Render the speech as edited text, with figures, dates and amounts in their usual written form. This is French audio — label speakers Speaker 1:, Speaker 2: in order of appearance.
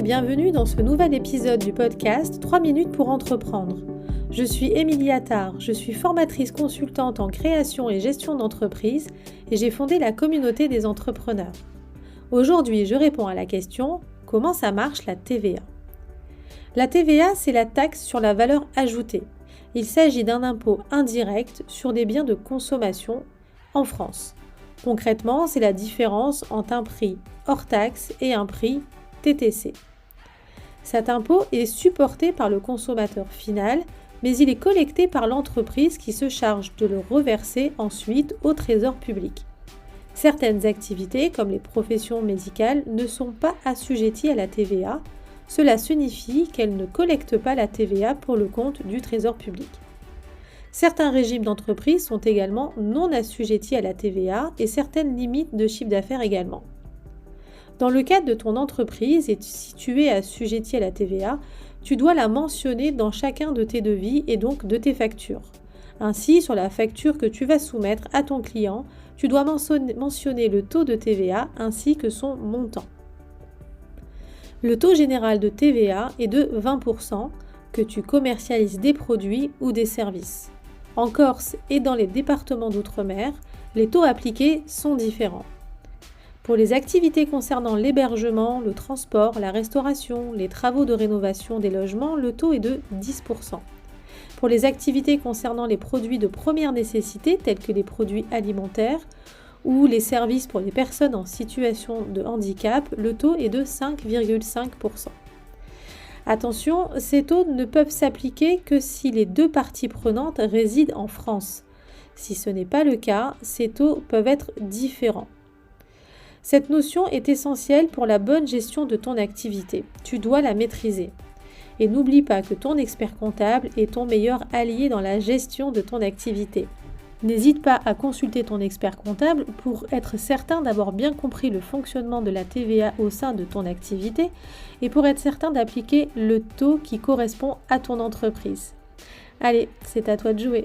Speaker 1: et bienvenue dans ce nouvel épisode du podcast 3 minutes pour entreprendre. Je suis Émilie Attard, je suis formatrice consultante en création et gestion d'entreprise et j'ai fondé la communauté des entrepreneurs. Aujourd'hui, je réponds à la question « Comment ça marche la TVA ?» La TVA, c'est la taxe sur la valeur ajoutée. Il s'agit d'un impôt indirect sur des biens de consommation en France. Concrètement, c'est la différence entre un prix hors taxe et un prix TTC. Cet impôt est supporté par le consommateur final, mais il est collecté par l'entreprise qui se charge de le reverser ensuite au trésor public. Certaines activités, comme les professions médicales, ne sont pas assujetties à la TVA. Cela signifie qu'elles ne collectent pas la TVA pour le compte du trésor public. Certains régimes d'entreprise sont également non assujettis à la TVA et certaines limites de chiffre d'affaires également. Dans le cadre de ton entreprise et si tu es assujetti à la TVA, tu dois la mentionner dans chacun de tes devis et donc de tes factures. Ainsi, sur la facture que tu vas soumettre à ton client, tu dois mentionner le taux de TVA ainsi que son montant. Le taux général de TVA est de 20%, que tu commercialises des produits ou des services. En Corse et dans les départements d'outre-mer, les taux appliqués sont différents. Pour les activités concernant l'hébergement, le transport, la restauration, les travaux de rénovation des logements, le taux est de 10%. Pour les activités concernant les produits de première nécessité, tels que les produits alimentaires ou les services pour les personnes en situation de handicap, le taux est de 5,5%. Attention, ces taux ne peuvent s'appliquer que si les deux parties prenantes résident en France. Si ce n'est pas le cas, ces taux peuvent être différents. Cette notion est essentielle pour la bonne gestion de ton activité. Tu dois la maîtriser. Et n'oublie pas que ton expert comptable est ton meilleur allié dans la gestion de ton activité. N'hésite pas à consulter ton expert comptable pour être certain d'avoir bien compris le fonctionnement de la TVA au sein de ton activité et pour être certain d'appliquer le taux qui correspond à ton entreprise. Allez, c'est à toi de jouer.